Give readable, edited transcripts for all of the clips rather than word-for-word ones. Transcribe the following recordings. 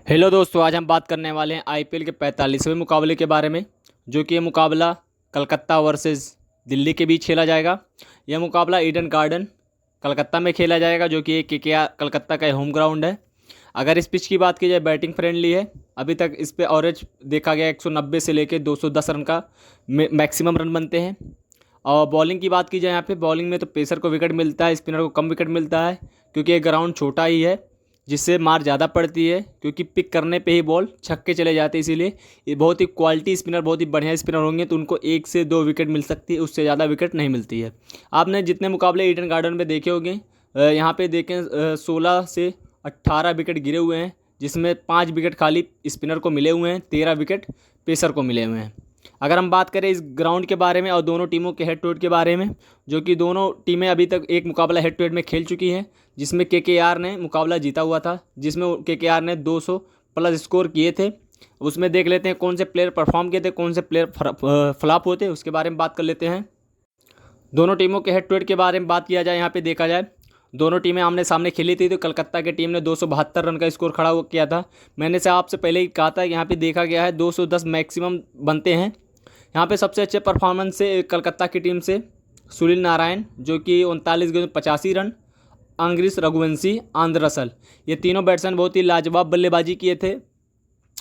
Hello दोस्तों, आज हम बात करने वाले हैं आईपीएल के 45वें मुकाबले के बारे में। जो कि ये मुकाबला कलकत्ता वर्सेस दिल्ली के बीच खेला जाएगा। यह मुकाबला ईडन गार्डन कलकत्ता में खेला जाएगा, जो कि एक केकेआर कलकत्ता का होम ग्राउंड है। अगर इस पिच की बात की जाए, बैटिंग फ्रेंडली है। अभी तक इस पे एवरेज देखा गया 190 से लेकर 210 रन का मैक्सिमम रन बनते हैं। और बॉलिंग की बात की जाए, यहाँ पे बॉलिंग में तो पेसर को विकेट मिलता है, स्पिनर को कम विकेट मिलता है, क्योंकि ये ग्राउंड छोटा ही है, जिससे मार ज़्यादा पड़ती है। क्योंकि पिक करने पे ही बॉल छक्के चले जाते हैं, इसीलिए ये बहुत ही क्वालिटी स्पिनर, बहुत ही बढ़िया स्पिनर होंगे तो उनको 1 से 2 विकेट मिल सकती है, उससे ज़्यादा विकेट नहीं मिलती है। आपने जितने मुकाबले ईडन गार्डन में देखे होंगे, यहाँ पे देखें 16 से 18 विकेट गिरे हुए हैं, जिसमें 5 विकेट खाली स्पिनर को मिले हुए हैं, 13 विकेट पेसर को मिले हुए हैं। अगर हम बात करें इस ग्राउंड के बारे में और दोनों टीमों के हेड टू हेड के बारे में, जो कि दोनों टीमें अभी तक एक मुकाबला हेड टू हेड में खेल चुकी हैं, जिसमें केकेआर ने मुकाबला जीता हुआ था, जिसमें केकेआर ने 200 प्लस स्कोर किए थे। उसमें देख लेते हैं कौन से प्लेयर परफॉर्म किए थे, कौन से प्लेयर फ्लॉप होते, उसके बारे में बात कर लेते हैं। दोनों टीमों के हेड टू हेड के बारे में बात किया जाए, यहाँ पे देखा जाए दोनों टीमें आमने सामने खेली थी, तो कलकत्ता की टीम ने 272 रन का स्कोर खड़ा किया था। मैंने से आपसे पहले ही कहा था कि यहाँ पे देखा गया है 210 मैक्सिमम बनते हैं। यहाँ पे सबसे अच्छे परफॉर्मेंस से कलकत्ता की टीम से सुनील नारायण, जो कि 39 गेंद 85 रन, अंग्रेज रघुवंशी, आंद्र रसल, ये तीनों बैट्समैन बहुत ही लाजवाब बल्लेबाजी किए थे।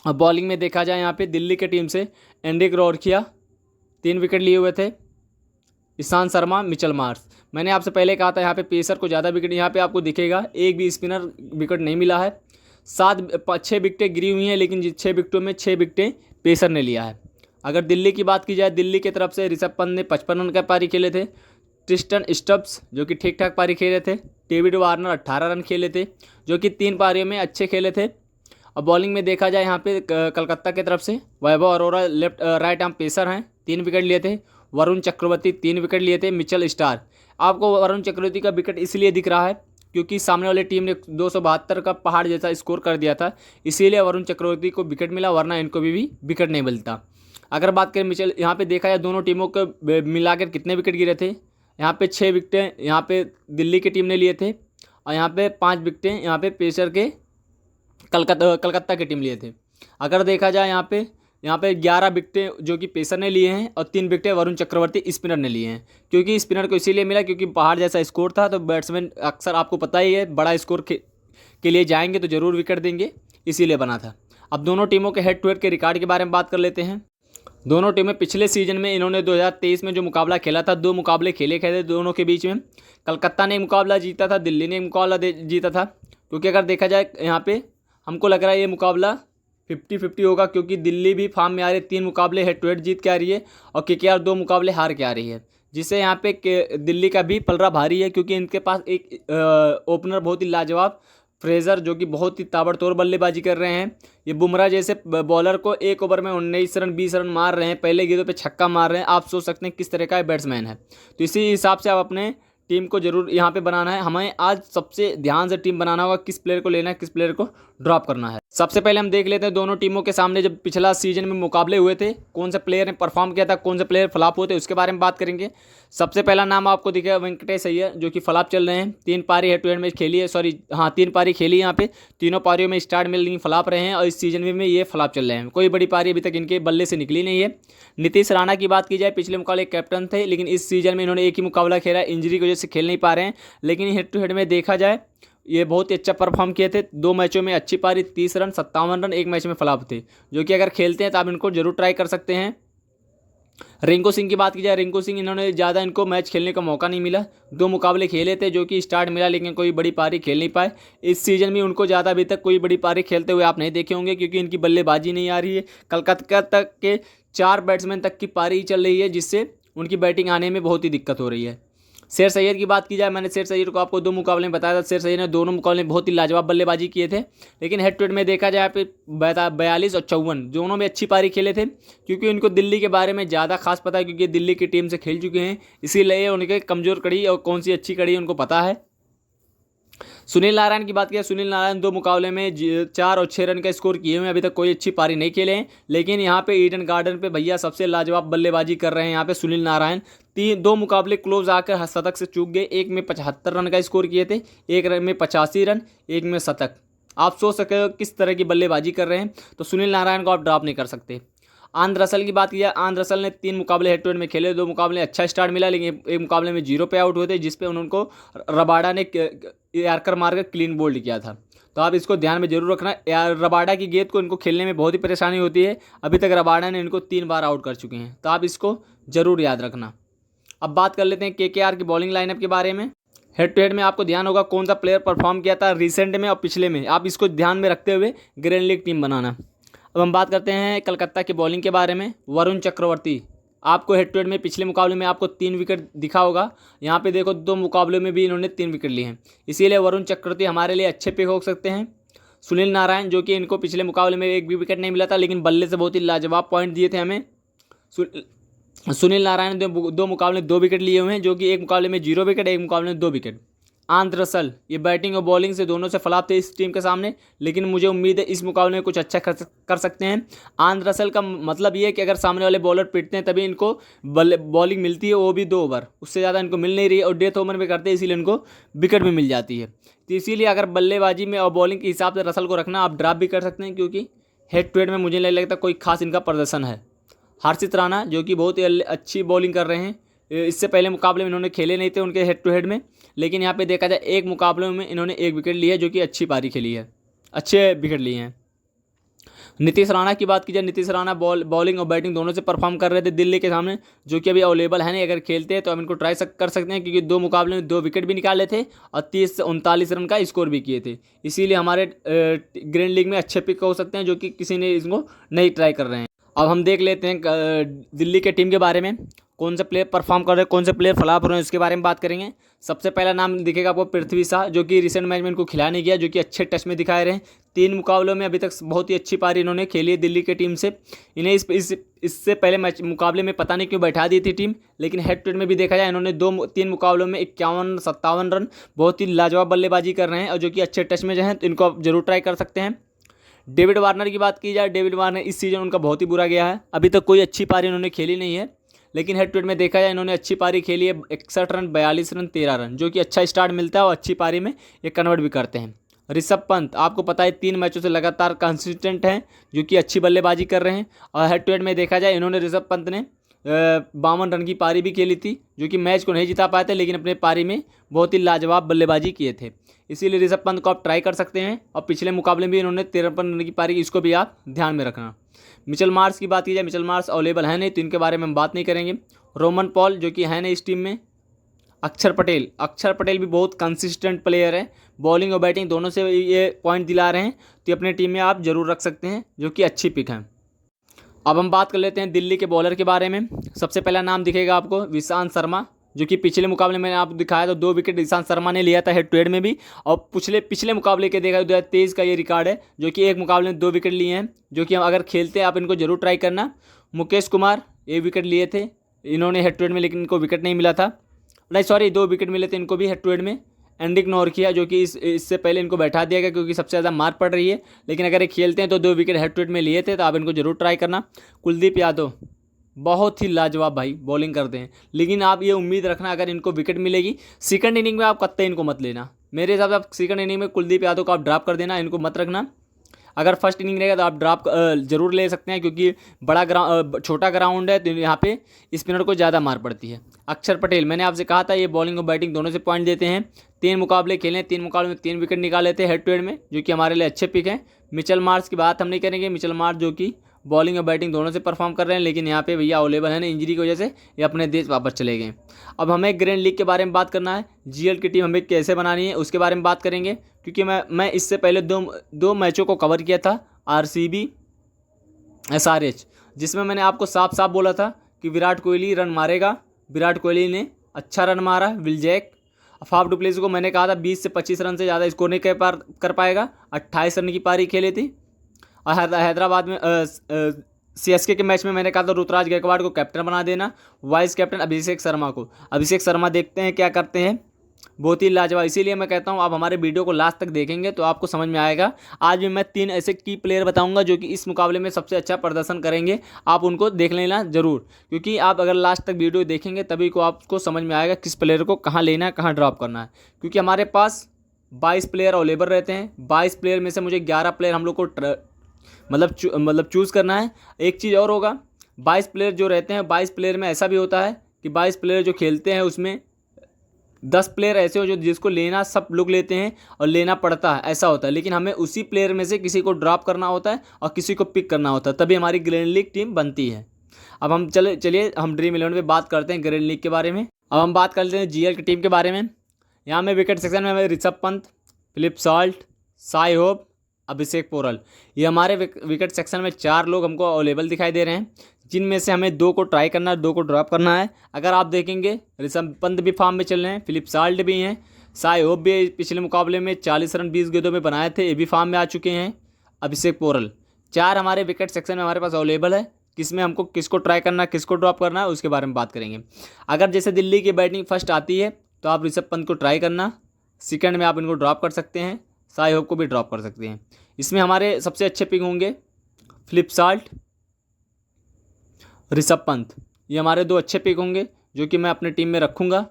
और बॉलिंग में देखा जाए, यहाँ पे दिल्ली की टीम से एंड्रिक रॉर्किया 3 विकेट लिए हुए थे, ईशांत शर्मा, मिचेल मार्श। मैंने आपसे पहले कहा था यहाँ पे पेसर को ज़्यादा विकेट, यहाँ पे आपको दिखेगा एक भी स्पिनर विकेट नहीं मिला है। 6 विकेटें गिरी हुई हैं, लेकिन 6 विकेटों में 6 विकेटें पेसर ने लिया है। अगर दिल्ली की बात की जाए, दिल्ली की तरफ से ऋषभ पंत ने 55 रन का पारी खेले थे, ट्रिस्टन स्टब्स जो कि ठीक ठाक पारी खेले थे, डेविड वार्नर 18 रन खेले थे, जो कि 3 पारियों में अच्छे खेले थे। और बॉलिंग में देखा जाए, यहाँ पे कलकत्ता की तरफ से Vaibhav Arora left right arm pacer हैं, 3 विकेट लिए थे। वरुण चक्रवर्ती 3 विकेट लिए थे। मिचेल स्टार, आपको वरुण चक्रवर्ती का विकेट इसलिए दिख रहा है क्योंकि सामने वाली टीम ने 272 का पहाड़ जैसा स्कोर कर दिया था, इसीलिए वरुण चक्रवर्ती को विकेट मिला, वरना इनको भी विकेट नहीं मिलता। अगर बात करें मिचेल, यहाँ पे देखा जाए दोनों टीमों को मिलाकर कितने विकेट गिरे थे, यहाँ पे 6 विकेटें यहाँ पे दिल्ली की टीम ने लिए थे, और यहाँ पे 5 विकेटें यहाँ पे पेसर के कलकत्ता की टीम लिए थे। अगर देखा जाए, यहाँ पे 11 विकेटें जो कि पेसर ने लिए हैं, और 3 विकेटें वरुण चक्रवर्ती स्पिनर ने लिए हैं। क्योंकि स्पिनर को इसीलिए मिला क्योंकि पहाड़ जैसा स्कोर था, तो बैट्समैन अक्सर आपको पता ही है बड़ा स्कोर के लिए जाएंगे तो ज़रूर विकेट देंगे, इसीलिए बना था। अब दोनों टीमों के हेड टू हेड के रिकॉर्ड के बारे में बात कर लेते हैं। दोनों टीमें पिछले सीजन में इन्होंने 2023 में जो मुकाबला खेला था, 2 मुकाबले खेले थे दोनों के बीच में। कलकत्ता ने मुकाबला जीता था, दिल्ली ने मुकाबला जीता था। क्योंकि अगर देखा जाए, यहाँ पे हमको लग रहा है ये मुकाबला 50-50 होगा, क्योंकि दिल्ली भी फॉर्म में आ रही है, 3 मुकाबले हेड टू हेड जीत के आ रही है, और केकेआर 2 मुकाबले हार के आ रही है, जिससे यहाँ पे दिल्ली का भी पलड़ा भारी है। क्योंकि इनके पास एक ओपनर बहुत ही लाजवाब फ्रेजर, जो कि बहुत ही ताबड़तोड़ बल्लेबाजी कर रहे हैं। ये बुमराह जैसे बॉलर को 1 ओवर में 19 रन 20 रन मार रहे हैं, पहले गेंदों पे छक्का मार रहे हैं। आप सोच सकते हैं किस तरह का बैट्समैन है। तो इसी हिसाब से आप अपने टीम को जरूर यहाँ पे बनाना है। हमें आज सबसे ध्यान से टीम बनाना होगा, किस प्लेयर को लेना है, किस प्लेयर को ड्रॉप करना है। सबसे पहले हम देख लेते हैं दोनों टीमों के सामने जब पिछला सीजन में मुकाबले हुए थे, कौन से प्लेयर ने परफॉर्म किया था, कौन से प्लेयर फ्लॉप हुए थे, उसके बारे में बात करेंगे। सबसे पहला नाम आपको दिखेगा वेंकटेश अय्यर, जो कि फ्लॉप चल रहे हैं। 3 पारी हेड टू हेड मैच खेली है, 3 पारी खेली यहाँ पे, तीनों पारियों में स्टार्ट में लेकिन फ्लॉप रहे हैं, और इस सीजन में ये फ्लॉप चल रहे हैं। कोई बड़ी पारी अभी तक इनके बल्ले से निकली नहीं है। नीतीश राणा की बात की जाए, पिछले मुकाबले कैप्टन थे, लेकिन इस सीजन में इन्होंने एक ही मुकाबला खेला, इंजरी की वजह से खेल नहीं पा रहे हैं। लेकिन हेड टू हेड में देखा जाए, ये बहुत ही अच्छा परफॉर्म किए थे। 2 मैचों में अच्छी पारी, 30 रन 57 रन, 1 मैच में फ्लॉप थे, जो कि अगर खेलते हैं तो आप इनको जरूर ट्राई कर सकते हैं। रिंकू सिंह की बात की जाए, रिंकू सिंह इन्होंने ज़्यादा इनको मैच खेलने का मौका नहीं मिला। 2 मुकाबले खेले थे, जो कि स्टार्ट मिला, लेकिन कोई बड़ी पारी खेल नहीं पाए। इस सीजन में उनको ज़्यादा अभी तक कोई बड़ी पारी खेलते हुए आप नहीं देखे होंगे, क्योंकि इनकी बल्लेबाजी नहीं आ रही है। कलकत्ता तक के 4 बैट्समैन तक की पारी चल रही है, जिससे उनकी बैटिंग आने में बहुत ही दिक्कत हो रही है। शेर सैयद की बात की जाए, मैंने शेर सैयद को आपको 2 मुकाबले में बताया था। शेर सैयद ने दोनों मुकाबले में बहुत ही लाजवाब बल्लेबाजी किए थे, लेकिन हेड टू हेड में देखा जाए पे 42 और 54 दोनों में अच्छी पारी खेले थे। क्योंकि उनको दिल्ली के बारे में ज़्यादा खास पता है, क्योंकि दिल्ली की टीम से खेल चुके हैं, इसीलिए उनके कमज़ोर कड़ी और कौन सी अच्छी कड़ी उनको पता है। सुनील नारायण की बात किया, सुनील नारायण 2 मुकाबले में 4 और 6 रन का स्कोर किए हुए, अभी तक कोई अच्छी पारी नहीं खेले हैं। लेकिन यहाँ पे ईडन गार्डन पे भैया सबसे लाजवाब बल्लेबाजी कर रहे हैं यहाँ पे सुनील नारायण। 2 मुकाबले क्लोज आकर शतक से चूक गए। एक में 75 रन का स्कोर किए थे, एक में 85 रन, एक में शतक। आप सोच सकते हो किस तरह की बल्लेबाजी कर रहे हैं, तो सुनील नारायण को आप ड्रॉप नहीं कर सकते। आंद्र रसल की बात की जाए, आंद्र रसल ने 3 मुकाबले हेड टू हेड में खेले, 2 मुकाबले अच्छा स्टार्ट मिला, लेकिन एक मुकाबले में 0 पे आउट हुए थे, जिसपे उनको रबाडा ने यार्कर मारकर क्लीन बोल्ड किया था। तो आप इसको ध्यान में जरूर रखना, यार रबाडा की गेंद को इनको खेलने में बहुत ही परेशानी होती है। अभी तक रबाडा ने इनको 3 बार आउट कर चुके हैं, तो आप इसको जरूर याद रखना। अब बात कर लेते हैं केकेआर की बॉलिंग लाइनअप के बारे में। हेड टू हेड में आपको ध्यान होगा कौन सा प्लेयर परफॉर्म किया था रिसेंट में और पिछले में, आप इसको ध्यान में रखते हुए ग्रैंड लीग टीम बनाना। अब हम बात करते हैं कलकत्ता की बॉलिंग के बारे में। वरुण चक्रवर्ती, आपको हेड टू हेड में पिछले मुकाबले में आपको 3 विकेट दिखा होगा, यहाँ पे देखो 2 मुकाबलों में भी इन्होंने 3 विकेट लिए हैं, इसीलिए वरुण चक्रवर्ती हमारे लिए अच्छे पिक हो सकते हैं। सुनील नारायण, जो कि इनको पिछले मुकाबले में एक भी विकेट नहीं मिला था, लेकिन बल्ले से बहुत ही लाजवाब पॉइंट दिए थे हमें। सुनील नारायण ने 2 मुकाबले 2 विकेट लिए हुए हैं, जो कि एक मुकाबले में 0 विकेट, एक मुकाबले में 2 विकेट। आंद्र रसल, ये बैटिंग और बॉलिंग से दोनों से फ्लॉप थे इस टीम के सामने, लेकिन मुझे उम्मीद है इस मुकाबले में कुछ अच्छा कर सकते हैं। आंद्र रसल का मतलब ये है कि अगर सामने वाले बॉलर पिटते हैं तभी इनको बॉलिंग मिलती है, वो भी 2 ओवर, उससे ज़्यादा इनको मिल नहीं रही है, और डेथ ओवर में करते हैं, इसीलिए इनको विकेट भी मिल जाती है। तो इसीलिए अगर बल्लेबाजी में और बॉलिंग के हिसाब से रसल को रखना, आप ड्रॉप भी कर सकते हैं, क्योंकि हेड टू हेड में मुझे नहीं लगता कोई खास इनका प्रदर्शन है। हर्षित राणा, जो कि बहुत ही अच्छी बॉलिंग कर रहे हैं, इससे पहले मुकाबले में इन्होंने खेले नहीं थे उनके हेड टू हेड में, लेकिन यहाँ पे देखा जाए एक मुकाबले में इन्होंने 1 विकेट लिया है, जो कि अच्छी पारी खेली है, अच्छे विकेट लिए हैं। नीतीश राणा की बात की जाए, नीतीश राणा बॉलिंग और बैटिंग दोनों से परफॉर्म कर रहे थे दिल्ली के सामने, जो कि अभी अवेलेबल है नहीं। अगर खेलते हैं तो हम इनको ट्राई कर सकते हैं, क्योंकि 2 मुकाबले में 2 विकेट भी निकाले थे और 30 से 39 रन का स्कोर भी किए थे, इसीलिए हमारे ग्रैंड लीग में अच्छे पिक हो सकते हैं, जो कि किसी ने इसको नहीं ट्राई कर रहे हैं। अब हम देख लेते हैं दिल्ली के टीम के बारे में, कौन से प्लेयर परफॉर्म कर रहे हैं, कौन से प्लेयर फ्लॉप हो रहे हैं, इसके बारे में बात करेंगे। सबसे पहला नाम दिखेगा आपको पृथ्वी शाह, जो कि रिसेंट मैच में इनको खिला नहीं गया, जो कि अच्छे टच में दिखाए रहे हैं। 3 मुकाबलों में अभी तक बहुत ही अच्छी पारी इन्होंने खेली है दिल्ली की टीम से। इन्हें इससे पहले मैच मुकाबले में पता नहीं क्यों बैठा दी थी टीम, लेकिन हेड टू हेड में भी देखा जाए इन्होंने 3 मुकाबलों में 51-57 रन, बहुत ही लाजवाब बल्लेबाजी कर रहे हैं, और जो कि अच्छे टच में जो हैं, तो इनको आप जरूर ट्राई कर सकते हैं। डेविड वार्नर की बात की जाए, डेविड वार्नर इस सीज़न उनका बहुत ही बुरा गया है, अभी तक कोई अच्छी पारी इन्होंने खेली नहीं है, लेकिन हेड टू हेड में देखा जाए इन्होंने अच्छी पारी खेली है, 61 रन, 42 रन, 13 रन, जो कि अच्छा स्टार्ट मिलता है और अच्छी पारी में ये कन्वर्ट भी करते हैं। ऋषभ पंत, आपको पता है 3 मैचों से लगातार कंसिस्टेंट हैं, जो कि अच्छी बल्लेबाजी कर रहे हैं, और हेड टू हेड में देखा जाए इन्होंने ऋषभ पंत ने 52 रन की पारी भी खेली थी, जो कि मैच को नहीं जिता पाए थे, लेकिन अपने पारी में बहुत ही लाजवाब बल्लेबाजी किए थे, इसीलिए ऋषभ पंत को आप ट्राई कर सकते हैं। और पिछले मुकाबले में भी इन्होंने 53 रन की पारी, इसको भी आप ध्यान में रखना। मिचेल मार्श की बात की जाए, मिचेल मार्श अवेलेबल है नहीं, तो इनके बारे में हम बात नहीं करेंगे। रोमन पॉल, जो कि है नहीं इस टीम में। अक्षर पटेल भी बहुत कंसिस्टेंट प्लेयर है, बॉलिंग और बैटिंग दोनों से ये पॉइंट दिला रहे हैं, तो अपने टीम में आप जरूर रख सकते हैं, जो कि अच्छी पिक है। अब हम बात कर लेते हैं दिल्ली के बॉलर के बारे में। सबसे पहला नाम दिखेगा आपको विशांत शर्मा, जो कि पिछले मुकाबले में आपको दिखाया, तो 2 विकेट विशांत शर्मा ने लिया था हेड टू हेड में भी, और पिछले मुकाबले के देखा 2023 का ये रिकॉर्ड है, जो कि एक मुकाबले में 2 विकेट लिए हैं, जो कि हम अगर खेलते हैं आप इनको जरूर ट्राई करना। मुकेश कुमार, ये विकेट लिए थे इन्होंने हेड टू हेड में, लेकिन इनको विकेट नहीं मिला था, नहीं सॉरी 2 विकेट मिले थे इनको भी हेड टू हेड में। एंड्रिक नोरकिया, जो कि इससे पहले इनको बैठा दिया गया क्योंकि सबसे ज़्यादा मार पड़ रही है, लेकिन अगर ये खेलते हैं तो 2 विकेट हेड टू हेड में लिए थे, तो आप इनको जरूर ट्राई करना। कुलदीप यादव, बहुत ही लाजवाब भाई बॉलिंग करते हैं, लेकिन आप ये उम्मीद रखना अगर इनको विकेट मिलेगी, सेकंड इनिंग में आप कत्ते इनको मत लेना, मेरे हिसाब से आप सेकंड इनिंग में कुलदीप यादव को आप ड्रॉप कर देना, इनको मत रखना। अगर फर्स्ट इनिंग रहेगा तो आप ड्रॉप जरूर ले सकते हैं, क्योंकि छोटा ग्राउंड है, तो यहाँ पे स्पिनर को ज़्यादा मार पड़ती है। अक्षर पटेल, मैंने आपसे कहा था ये बॉलिंग और बैटिंग दोनों से पॉइंट देते हैं, 3 मुकाबले खेले, 3 मुकाबले में 3 विकेट निकाले थे हेड टू हेड में, जो कि हमारे लिए अच्छे पिक हैं। मिचेल मार्श की बात हम नहीं करेंगे, मिचेल मार्श जो कि बॉलिंग और बैटिंग दोनों से परफॉर्म कर रहे हैं, लेकिन यहाँ पे भैया अवेलेबल है ना, इंजरी की वजह से ये अपने देश वापस चले गए। अब हमें ग्रैंड लीग के बारे में बात करना है, जीएल की टीम हमें कैसे बनानी है उसके बारे में बात करेंगे, क्योंकि मैं इससे पहले दो मैचों को कवर किया था, आरसीबी एसआरएच, जिसमें मैंने आपको साफ साफ बोला था कि विराट कोहली रन मारेगा, विराट कोहली ने अच्छा रन मारा। Will Jacks, Faf du Plessis को मैंने कहा था 20 से 25 रन से ज़्यादा स्कोर नहीं कर पाएगा, 28 रन की पारी खेली थी। और हैदराबाद में सीएसके के मैच में मैंने कहा था ऋतुराज गायकवाड़ को कैप्टन बना देना, वाइस कैप्टन अभिषेक शर्मा देखते हैं क्या करते हैं, बहुत ही लाजवाब। इसीलिए मैं कहता हूं आप हमारे वीडियो को लास्ट तक देखेंगे तो आपको समझ में आएगा। आज भी मैं 3 ऐसे की प्लेयर बताऊंगा जो कि इस मुकाबले में सबसे अच्छा प्रदर्शन करेंगे, आप उनको देख लेना जरूर, क्योंकि आप अगर लास्ट तक वीडियो देखेंगे तभी को आपको समझ में आएगा किस प्लेयर को कहाँ लेना है, कहाँ ड्रॉप करना है। क्योंकि हमारे पास 22 प्लेयर अवेलेबल रहते हैं। 22 प्लेयर में से मुझे 11 प्लेयर हम लोग को मतलब चूज़ करना है। एक चीज़ और होगा, 22 प्लेयर जो रहते हैं, 22 प्लेयर में ऐसा भी होता है कि 22 प्लेयर जो खेलते हैं उसमें 10 प्लेयर ऐसे हो जो जिसको लेना सब लोग लेते हैं और लेना पड़ता है, ऐसा होता है। लेकिन हमें उसी प्लेयर में से किसी को ड्रॉप करना होता है और किसी को पिक करना होता है, तभी हमारी ग्रैंड लीग टीम बनती है। अब हम चलिए हम ड्रीम 11 पे बात करते हैं ग्रैंड लीग के बारे में। अब हम बात कर लेते हैं जीएल की टीम के बारे में। यहाँ में विकेट सेक्शन में हमें Rishabh Pant, Phillip Salt, Shai Hope, Abhishek Porel, ये हमारे विकेट सेक्शन में 4 लोग हमको अवेलेबल दिखाई दे रहे हैं, जिनमें से हमें 2 को ट्राई करना है, 2 को ड्रॉप करना है। अगर आप देखेंगे ऋषभ पंत भी फॉर्म में चल रहे हैं, फिलिप सॉल्ट भी हैं, साई होप भी पिछले मुकाबले में 40 रन 20 गेंदों में बनाए थे, ये भी फॉर्म में आ चुके हैं। अभिषेक पोरल, 4 हमारे विकेट सेक्शन में हमारे पास अवेलेबल है। किसमें हमको किसको ट्राई करना है, किसको ड्रॉप करना है, उसके बारे में बात करेंगे। अगर जैसे दिल्ली की बैटिंग फर्स्ट आती है तो आप ऋषभ पंत को ट्राई करना, सेकंड में आप इनको ड्रॉप कर सकते हैं, साई होप को भी ड्रॉप कर सकते हैं। इसमें हमारे सबसे अच्छे पिक होंगे फिलिप सॉल्ट, ऋषभ पंत, ये हमारे 2 अच्छे पिक होंगे जो कि मैं अपने टीम में रखूँगा।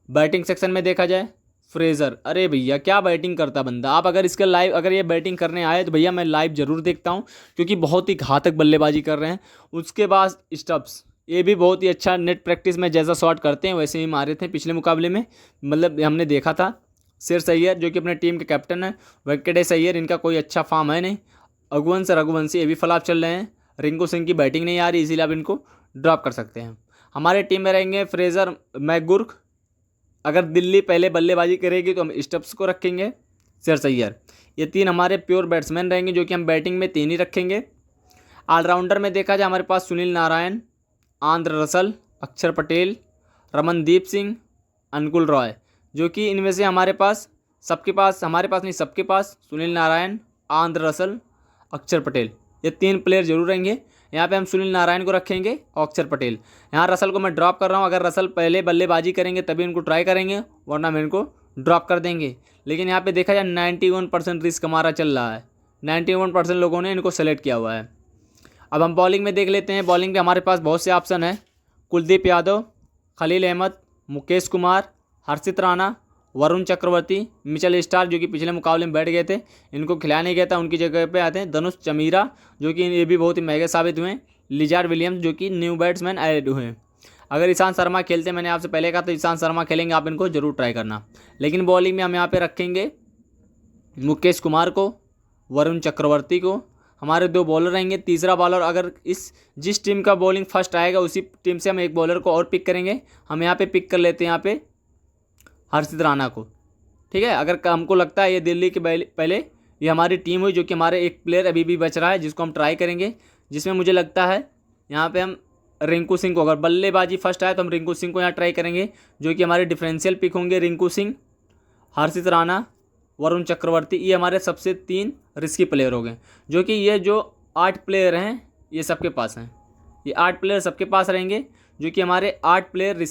बैटिंग सेक्शन में देखा जाए फ्रेज़र, अरे भैया क्या बैटिंग करता बंदा। आप अगर इसका लाइव अगर ये बैटिंग करने आए तो भैया मैं लाइव ज़रूर देखता हूँ, क्योंकि बहुत ही घातक बल्लेबाजी कर रहे हैं। उसके बाद स्टब्स, ये भी बहुत ही अच्छा नेट प्रैक्टिस में जैसा शॉट करते हैं वैसे ही मारे थे पिछले मुकाबले में, मतलब हमने देखा था। शेर अय्यर जो कि अपने टीम के कैप्टन है, वेंकटेश अय्यर, इनका कोई अच्छा फॉर्म है नहीं। रघुवंशी ये भी फ्लॉप चल रहे हैं। रिंकू सिंह की बैटिंग नहीं आ रही, इसीलिए आप इनको ड्रॉप कर सकते हैं। हमारे टीम में रहेंगे फ्रेज़र, मैकगुर्क, अगर दिल्ली पहले बल्लेबाजी करेगी तो हम स्टब्स को रखेंगे, शेर अय्यर, ये 3 हमारे प्योर बैट्समैन रहेंगे जो कि हम बैटिंग में 3 ही रखेंगे। ऑलराउंडर में देखा जाए हमारे पास सुनील नारायण, आंद्र रसल, अक्षर पटेल, रमनदीप सिंह, अनुकुल रॉय, जो कि इनमें से हमारे पास सबके पास सुनील नारायण, आंद्र रसल, अक्षर पटेल, ये 3 प्लेयर जरूर रहेंगे। यहाँ पे हम सुनील नारायण को रखेंगे और अक्षर पटेल। यहाँ रसल को मैं ड्रॉप कर रहा हूँ, अगर रसल पहले बल्लेबाजी करेंगे तभी इनको ट्राई करेंगे, वरना हम इनको ड्रॉप कर देंगे। लेकिन यहाँ पे देखा जाए 91% रिस्क हमारा चल रहा है, 91% लोगों ने इनको सेलेक्ट किया हुआ है। अब हम बॉलिंग में देख लेते हैं। बॉलिंग में हमारे पास बहुत से ऑप्शन है, कुलदीप यादव, खलील अहमद, मुकेश कुमार, हर्षित राणा, वरुण चक्रवर्ती, मिचेल स्टार्क जो कि पिछले मुकाबले में बैठ गए थे, इनको खिलाया नहीं गया था, उनकी जगह पे आते हैं धनुष चमीरा जो कि ये भी बहुत ही महंगे साबित हुए हैं, लिजार्ड विलियम्स जो कि न्यू बैट्समैन ऐड हुए हैं। अगर ईशांत शर्मा खेलते हैं, मैंने आपसे पहले कहा तो ईशांत शर्मा खेलेंगे, आप इनको जरूर ट्राई करना। लेकिन बॉलिंग में हम यहाँ पे रखेंगे मुकेश कुमार को, वरुण चक्रवर्ती को, हमारे 2 बॉलर रहेंगे। तीसरा बॉलर अगर जिस टीम का बॉलिंग फर्स्ट आएगा उसी टीम से हम एक बॉलर को और पिक करेंगे। हम यहाँ पे पिक कर लेते हैं यहाँ पे हर्षित राणा को, ठीक है। अगर हमको लगता है ये दिल्ली के पहले ये हमारी टीम हुई, जो कि हमारे एक प्लेयर अभी भी बच रहा है जिसको हम ट्राई करेंगे, जिसमें मुझे लगता है यहाँ पे हम रिंकू सिंह को, अगर बल्लेबाजी फर्स्ट आए तो हम रिंकू सिंह को यहाँ ट्राई करेंगे, जो कि हमारे डिफरेंशियल पिक होंगे। रिंकू सिंह, हर्षित राणा, वरुण चक्रवर्ती, ये हमारे सबसे 3 रिस्की प्लेयर हो गए, जो कि ये जो 8 प्लेयर हैं ये सबके पास हैं, ये 8 प्लेयर सबके पास रहेंगे, जो कि हमारे 8 प्लेयर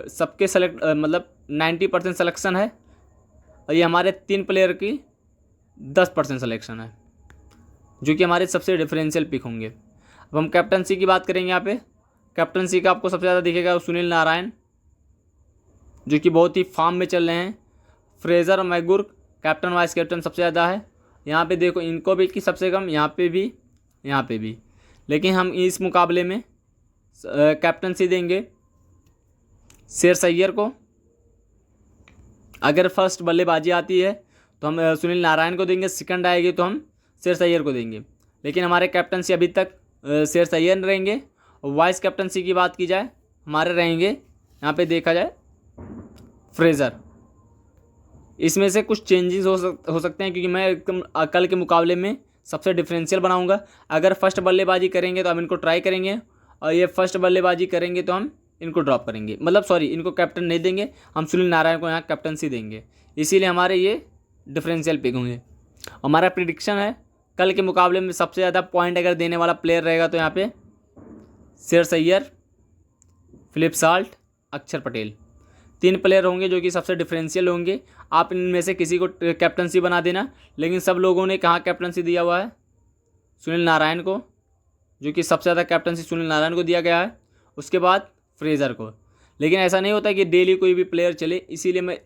सबके सेलेक्ट मतलब 90% सिलेक्शन है, और ये हमारे 3 प्लेयर की 10% सिलेक्शन है, जो कि हमारे सबसे डिफरेंशियल पिक होंगे। अब हम कैप्टनसी की बात करेंगे। यहाँ पे कैप्टनसी का आपको सबसे ज़्यादा दिखेगा सुनील नारायण, जो कि बहुत ही फॉर्म में चल रहे हैं। फ्रेज़र और मैकगुर्क कैप्टन वाइस कैप्टन सबसे ज़्यादा है। यहाँ पे देखो इनको भी कि सबसे कम, यहाँ पे भी। लेकिन हम इस मुकाबले में कैप्टनसी देंगे शेर अय्यर को। अगर फर्स्ट बल्लेबाजी आती है तो हम सुनील नारायण को देंगे, सेकंड आएगी तो हम शेर अय्यर को देंगे। लेकिन हमारे कैप्टनसी अभी तक शेर अय्यर रहेंगे। और वाइस कैप्टनसी की बात की जाए हमारे रहेंगे, यहाँ पे देखा जाए फ्रेज़र। इसमें से कुछ चेंजेस हो सकते हैं, क्योंकि मैं एकदम कल के मुकाबले में सबसे डिफरेंशियल बनाऊंगा। अगर फर्स्ट बल्लेबाजी करेंगे तो हम इनको ट्राई करेंगे, और ये फर्स्ट बल्लेबाजी करेंगे तो हम इनको ड्रॉप करेंगे, मतलब सॉरी इनको कैप्टन नहीं देंगे, हम सुनील नारायण को यहाँ कैप्टनसी देंगे। इसीलिए हमारे ये डिफरेंशियल पिक होंगे। हमारा प्रिडिक्शन है कल के मुकाबले में सबसे ज़्यादा पॉइंट अगर देने वाला प्लेयर रहेगा तो यहाँ पे शेर अय्यर, फिलिप सॉल्ट, अक्षर पटेल, 3 प्लेयर होंगे जो कि सबसे डिफरेंशियल होंगे। आप इनमें से किसी को कैप्टनसी बना देना। लेकिन सब लोगों ने कहाँ कैप्टनसी दिया हुआ है, सुनील नारायण को, जो कि सबसे ज़्यादा कैप्टनसी सुनील नारायण को दिया गया है, उसके बाद फ्रेज़र को। लेकिन ऐसा नहीं होता कि डेली कोई भी प्लेयर चले, इसीलिए मैं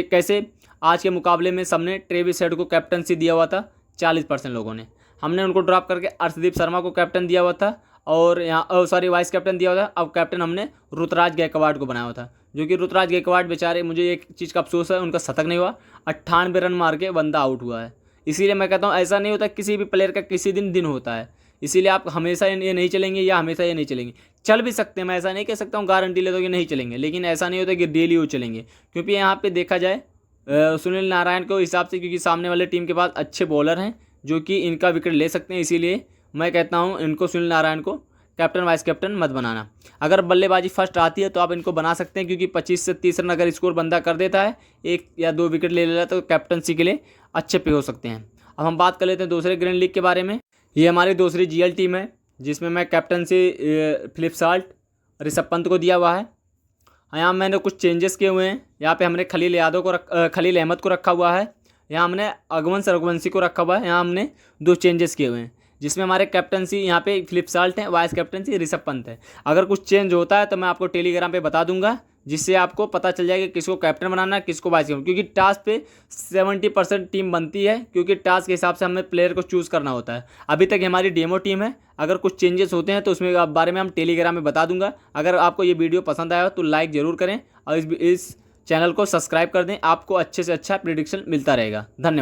कैसे आज के मुकाबले में सबने ट्रेविस हेड को कैप्टनसी दिया हुआ था 40% लोगों ने, हमने उनको ड्रॉप करके अर्शदीप शर्मा को कैप्टन दिया हुआ था और यहाँ सॉरी वाइस कैप्टन दिया हुआ था। अब कैप्टन हमने ऋतुराज गायकवाड़ को बनाया हुआ था, जो कि ऋतुराज गायकवाड़ बेचारे, मुझे एक चीज़ का अफसोस है, उनका शतक नहीं हुआ, 98 रन मार के बंदा आउट हुआ है। इसीलिए मैं कहता हूँ ऐसा नहीं होता, किसी भी प्लेयर का किसी दिन होता है, इसीलिए आप हमेशा ये नहीं चलेंगे या हमेशा ये नहीं चलेंगे, चल भी सकते हैं, मैं ऐसा नहीं कह सकता हूँ गारंटी ले दो कि नहीं चलेंगे, लेकिन ऐसा नहीं होता कि डेली वो चलेंगे। क्योंकि यहाँ पे देखा जाए सुनील नारायण को हिसाब से, क्योंकि सामने वाले टीम के पास अच्छे बॉलर हैं जो कि इनका विकेट ले सकते हैं, इसीलिए मैं कहता हूँ इनको, सुनील नारायण को कैप्टन वाइस कैप्टन मत बनाना। अगर बल्लेबाजी फर्स्ट आती है तो आप इनको बना सकते हैं, क्योंकि 25 से 30 रन अगर स्कोर बंदा कर देता है, 1 या 2 विकेट ले लेता है, तो कैप्टनसी के लिए अच्छे पे हो सकते हैं। अब हम बात कर लेते हैं दूसरे ग्रैंड लीग के बारे में। ये हमारी दूसरी जीएल टीम है, जिसमें मैं captaincy Philip Salt, Rishabh Pant को दिया हुआ है। यहाँ मैंने कुछ चेंजेस किए हुए हैं। यहाँ पे हमने खलील अहमद को रखा हुआ है, यहाँ हमने अगवंश रघुवंशी को रखा हुआ है। यहाँ हमने 2 चेंजेस किए हुए हैं, जिसमें हमारे कैप्टनसी यहाँ पे फिलिप साल्ट है, वाइस कैप्टनसी ऋषभ पंत है। अगर कुछ चेंज होता है तो मैं आपको टेलीग्राम पे बता दूंगा, जिससे आपको पता चल जाएगा किसको कैप्टन बनाना है, किसको वाइस कैप्टन, क्योंकि टास्क पे 70% टीम बनती है, क्योंकि टास्क के हिसाब से हमें प्लेयर को चूज़ करना होता है। अभी तक हमारी डेमो टीम है, अगर कुछ चेंजेस होते हैं तो उसमें बारे में हम टेलीग्राम में बता दूंगा। अगर आपको ये वीडियो पसंद आया हो तो लाइक ज़रूर करें और इस चैनल को सब्सक्राइब कर दें, आपको अच्छे से अच्छा प्रेडिक्शन मिलता रहेगा। धन्यवाद।